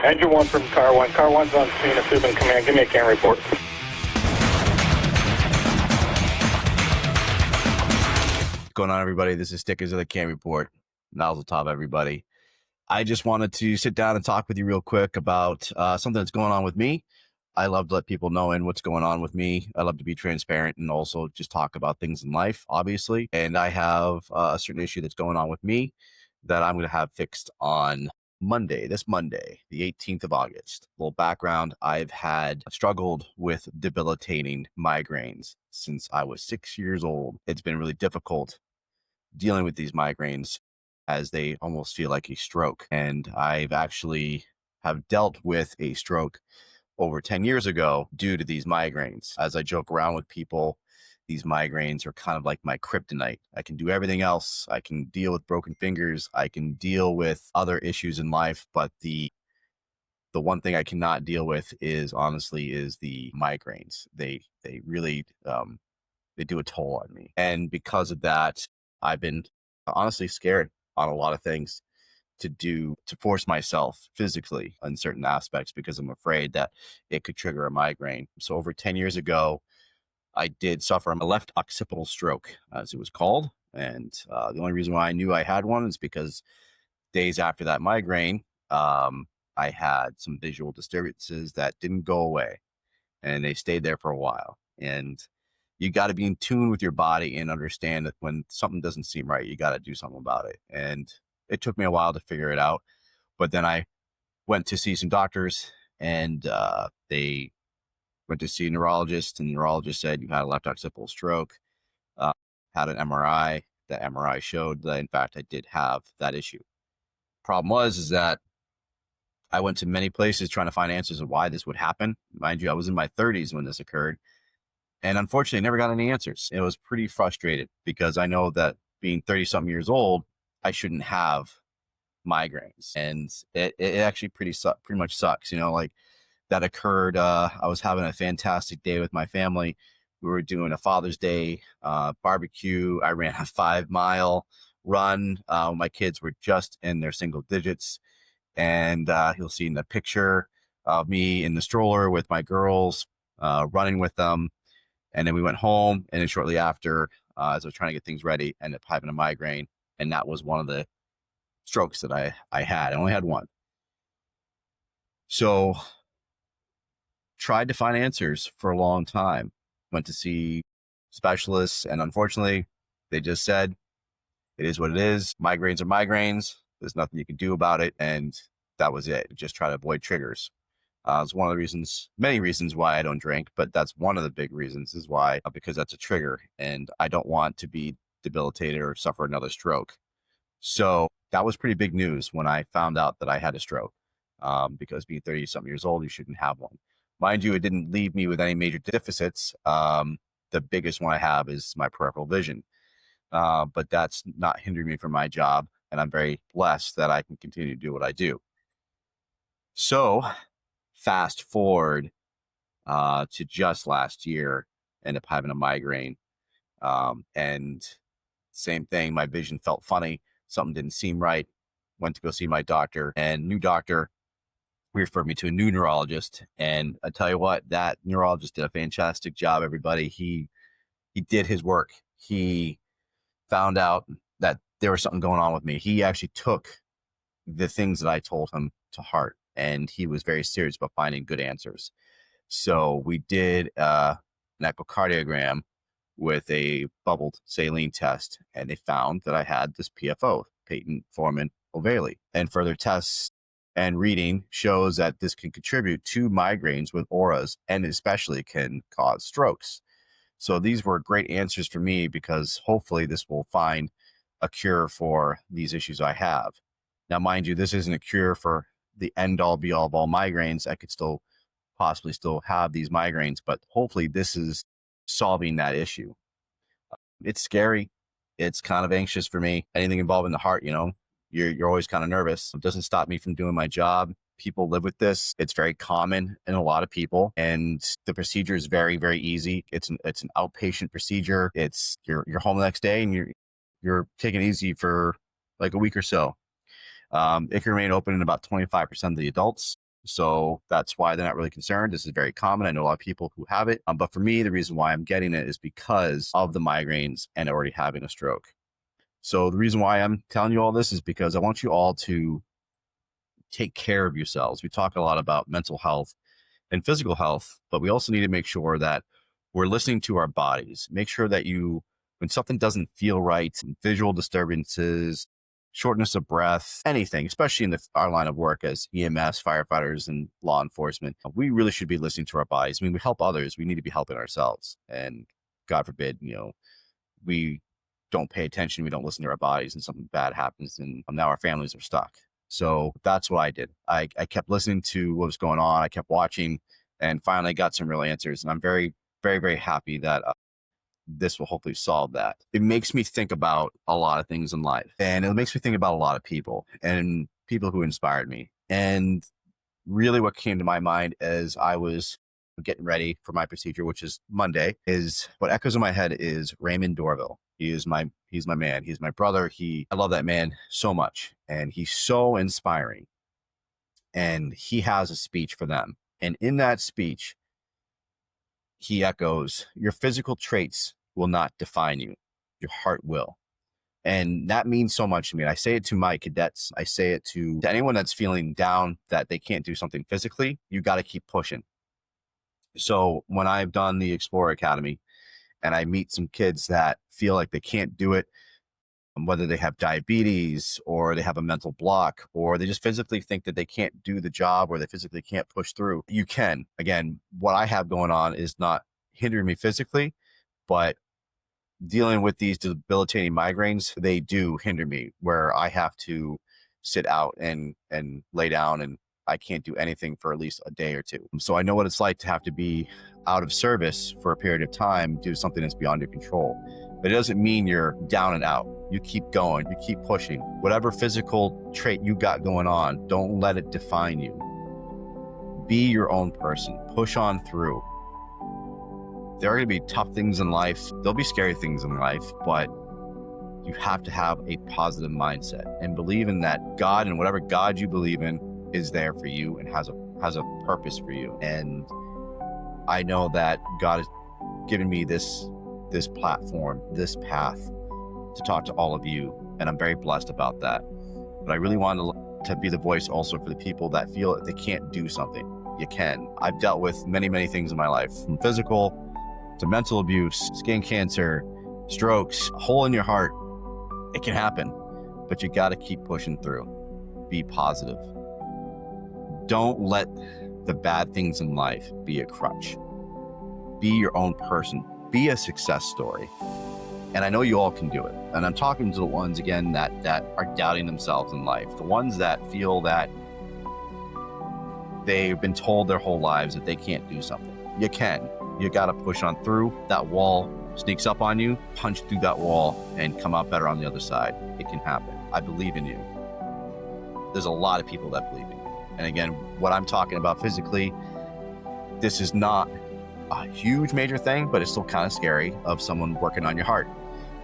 Engine 1 from car 1. Car 1's on scene at Subin Command. Give me a C.A.N report. What's going on, everybody? This is Stickers of the C.A.N report. Nozzle top, everybody. I just wanted to sit down and talk with you real quick about something that's going on with me. I love to let people know what's going on with me. I love to be transparent and also just talk about things in life, obviously. And I have a certain issue that's going on with me that I'm going to have fixed on Monday, this Monday, the 18th of August. A little background, I've struggled with debilitating migraines since I was 6 years old. It's been really difficult dealing with these migraines as they almost feel like a stroke. And I've actually have dealt with a stroke over 10 years ago due to these migraines. As I joke around with people, these migraines are kind of like my kryptonite. I can do everything else. I can deal with broken fingers. I can deal with other issues in life, but the one thing I cannot deal with is the migraines. They really they do a toll on me. And because of that, I've been honestly scared on a lot of things to force myself physically on certain aspects because I'm afraid that it could trigger a migraine. So over 10 years ago, I did suffer a left occipital stroke, as it was called. And the only reason why I knew I had one is because days after that migraine, I had some visual disturbances that didn't go away, and they stayed there for a while. And you got to be in tune with your body and understand that when something doesn't seem right, you got to do something about it. And it took me a while to figure it out. But then I went to see some doctors, and they went to see a neurologist, and the neurologist said, you had a left occipital stroke, had an MRI. The MRI showed that, in fact, I did have that issue. Problem is that I went to many places trying to find answers of why this would happen. Mind you, I was in my 30s when this occurred. And unfortunately, never got any answers. It was pretty frustrated because I know that being 30-something years old, I shouldn't have migraines. And it actually pretty much sucks. Like that occurred. I was having a fantastic day with my family. We were doing a Father's Day barbecue. I ran a 5-mile run. My kids were just in their single digits. And you'll see in the picture of me in the stroller with my girls running with them. And then we went home, and then shortly after, as I was trying to get things ready, I ended up having a migraine. And that was one of the strokes that I had. I only had one. So tried to find answers for a long time. Went to see specialists, and unfortunately, they just said, it is what it is. Migraines are migraines. There's nothing you can do about it. And that was it. Just try to avoid triggers. It's one of the reasons, many reasons why I don't drink, but that's one of the big reasons is why, because that's a trigger, and I don't want to be debilitated or suffer another stroke. So that was pretty big news when I found out that I had a stroke, because being 30-something years old, you shouldn't have one. Mind you, it didn't leave me with any major deficits. The biggest one I have is my peripheral vision, but that's not hindering me from my job, and I'm very blessed that I can continue to do what I do. So fast forward to just last year, ended up having a migraine. And same thing, my vision felt funny. Something didn't seem right. Went to go see my doctor, and new doctor referred me to a new neurologist. And I tell you what, that neurologist did a fantastic job, everybody. He did his work. He found out that there was something going on with me. He actually took the things that I told him to heart, and he was very serious about finding good answers. So we did an echocardiogram with a bubbled saline test, and they found that I had this PFO, patent foramen ovale. And further tests and reading shows that this can contribute to migraines with auras, and especially can cause strokes. So these were great answers for me, because hopefully this will find a cure for these issues I have. Now, mind you, this isn't a cure for the end-all be-all of all migraines. I could still possibly have these migraines, but hopefully this is solving that issue. It's scary. It's kind of anxious for me. Anything involving the heart, you're always kind of nervous. It doesn't stop me from doing my job. People live with this. It's very common in a lot of people, and the procedure is very, very easy. It's an outpatient procedure. It's you're home the next day, and you're taking it easy for like a week or so. It can remain open in about 25% of the adults. So that's why they're not really concerned. This is very common. I know a lot of people who have it. But for me, the reason why I'm getting it is because of the migraines and already having a stroke. So the reason why I'm telling you all this is because I want you all to take care of yourselves. We talk a lot about mental health and physical health, but we also need to make sure that we're listening to our bodies. Make sure that when something doesn't feel right, visual disturbances, shortness of breath, anything, especially in our line of work as EMS, firefighters, and law enforcement, we really should be listening to our bodies. I mean, we help others. We need to be helping ourselves. And God forbid, we don't pay attention, we don't listen to our bodies, and something bad happens, and now our families are stuck. So that's what I did. I kept listening to what was going on. I kept watching, and finally got some real answers. And I'm very, very, very happy that this will hopefully solve that. It makes me think about a lot of things in life, and it makes me think about a lot of people and people who inspired me. And really what came to my mind as I was getting ready for my procedure, which is Monday, is what echoes in my head is Raymond Dorville. He's my man. He's my brother. I love that man so much. And he's so inspiring. And he has a speech for them. And in that speech, he echoes, your physical traits will not define you. Your heart will. And that means so much to me. And I say it to my cadets. I say it to anyone that's feeling down that they can't do something physically. You got to keep pushing. So when I've done the Explorer Academy and I meet some kids that feel like they can't do it, whether they have diabetes or they have a mental block or they just physically think that they can't do the job or they physically can't push through, you can. Again, what I have going on is not hindering me physically, but dealing with these debilitating migraines, they do hinder me where I have to sit out and lay down, and I can't do anything for at least a day or two. So I know what it's like to have to be out of service for a period of time due to something that's beyond your control. But it doesn't mean you're down and out. You keep going, you keep pushing. Whatever physical trait you got going on, don't let it define you. Be your own person, push on through. There are going to be tough things in life. There'll be scary things in life, but you have to have a positive mindset and believe in that God, and whatever God you believe in is there for you and has a purpose for you. And I know that God has given me this platform, this path to talk to all of you, and I'm very blessed about that. But I really wanted to be the voice also for the people that feel that they can't do something. You can. I've dealt with many, many things in my life, from physical to mental abuse, skin cancer, strokes, a hole in your heart. It can happen, but you got to keep pushing through. Be positive. Don't let the bad things in life be a crutch. Be your own person. Be a success story. And I know you all can do it. And I'm talking to the ones, again, that are doubting themselves in life. The ones that feel that they've been told their whole lives that they can't do something. You can. You got to push on through. That wall sneaks up on you, punch through that wall and come out better on the other side. It can happen. I believe in you. There's a lot of people that believe in you. And again, what I'm talking about physically, this is not a huge major thing, but it's still kind of scary of someone working on your heart.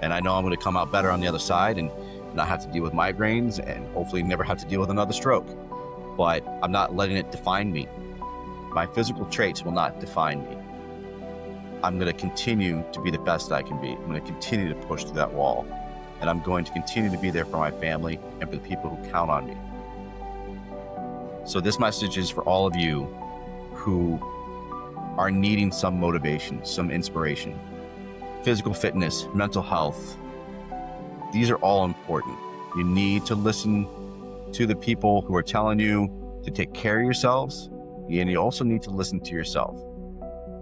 And I know I'm going to come out better on the other side and not have to deal with migraines and hopefully never have to deal with another stroke. But I'm not letting it define me. My physical traits will not define me. I'm going to continue to be the best I can be. I'm going to continue to push through that wall. And I'm going to continue to be there for my family and for the people who count on me. So this message is for all of you who are needing some motivation, some inspiration. Physical fitness, mental health, these are all important. You need to listen to the people who are telling you to take care of yourselves, and you also need to listen to yourself.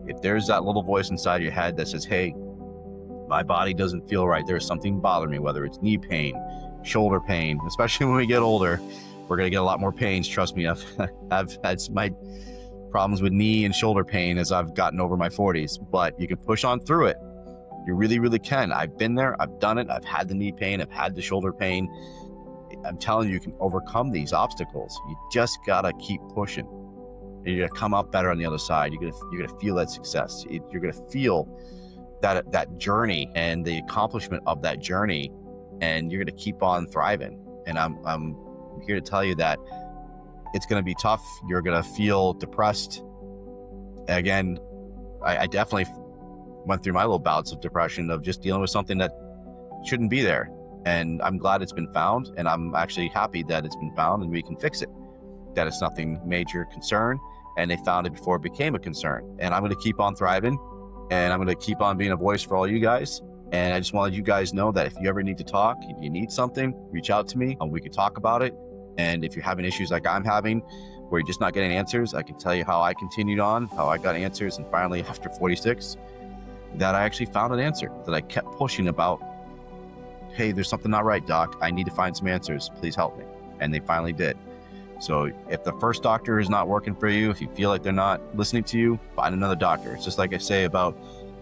If there's that little voice inside your head that says, hey, my body doesn't feel right, there's something bothering me, whether it's knee pain, shoulder pain, especially when we get older, we're going to get a lot more pains. Trust me, I've had my problems with knee and shoulder pain as I've gotten over my 40s, but you can push on through it. You really, really can. I've been there. I've done it. I've had the knee pain. I've had the shoulder pain. I'm telling you, you can overcome these obstacles. You just got to keep pushing. And you're going to come out better on the other side. You're going to feel that success. You're going to feel that journey and the accomplishment of that journey, and you're going to keep on thriving. And I'm here to tell you that It's going to be tough. You're going to feel depressed. Again, I definitely went through my little bouts of depression of just dealing with something that shouldn't be there. And I'm glad it's been found. And I'm actually happy that it's been found and we can fix it, that it's nothing major concern. And they found it before it became a concern. And I'm going to keep on thriving, and I'm going to keep on being a voice for all you guys. And I just wanted you guys to know that if you ever need to talk, if you need something, reach out to me and we can talk about it. And if you're having issues like I'm having, where you're just not getting answers, I can tell you how I continued on, how I got answers. And finally, after 46, that I actually found an answer that I kept pushing about. Hey, there's something not right, doc. I need to find some answers. Please help me. And they finally did. So if the first doctor is not working for you, if you feel like they're not listening to you, find another doctor. It's just like I say about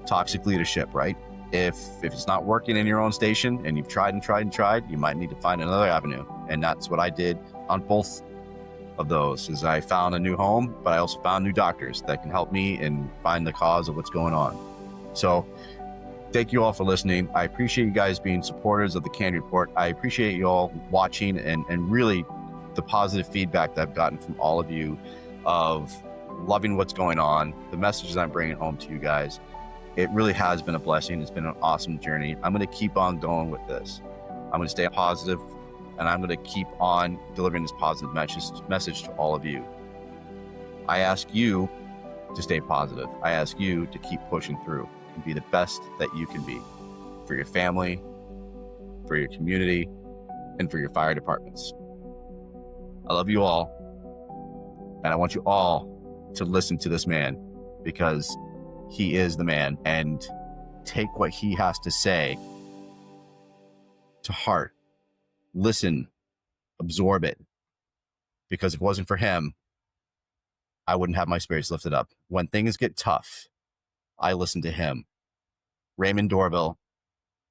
toxic leadership, right? If it's not working in your own station and you've tried and tried and tried, you might need to find another avenue. And that's what I did on both of those. Is I found a new home, but I also found new doctors that can help me and find the cause of what's going on. So thank you all for listening. I appreciate you guys being supporters of the C.A.N Report. I appreciate you all watching and really the positive feedback that I've gotten from all of you of loving what's going on, the messages I'm bringing home to you guys. It really has been a blessing. It's been an awesome journey. I'm going to keep on going with this. I'm going to stay positive, and I'm going to keep on delivering this positive message to all of you. I ask you to stay positive. I ask you to keep pushing through and be the best that you can be for your family, for your community, and for your fire departments. I love you all, and I want you all to listen to this man, because he is the man, and take what he has to say to heart. Listen, absorb it, because if it wasn't for him, I wouldn't have my spirits lifted up. When things get tough, I listen to him. Raymond Dorville,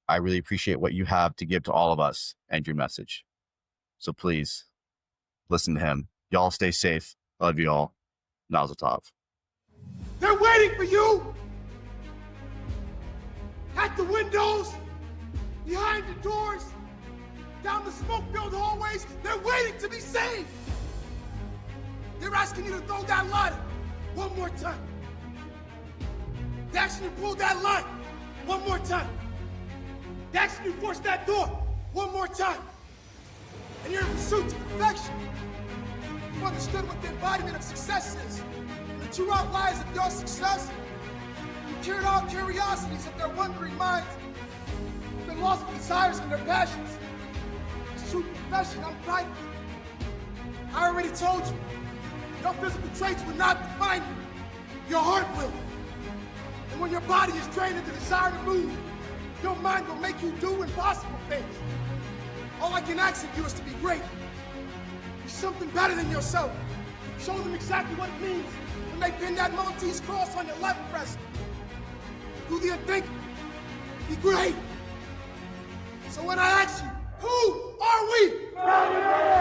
I really appreciate what you have to give to all of us and your message. So please listen to him. Y'all stay safe. Love you all. Mazel tov. They're waiting for you! At the windows, behind the doors, down the smoke-filled hallways, they're waiting to be saved! They're asking you to throw that ladder one more time. They're asking you to pull that line one more time. They're asking you to force that door one more time. And you're in pursuit to perfection. You understood what the embodiment of success is. And the true outliers of your success. You cured all curiosities of their wondering minds. Their lost desires and their passions. It's true profession, I'm private. I already told you. Your physical traits will not define you. Your heart will. And when your body is drained of the desire to move, your mind will make you do impossible things. All I can ask of you is to be great. Be something better than yourself. Show them exactly what it means when they pin that Maltese cross on your left breast. Do the unthinkable. Be great. So when I ask you, who are we?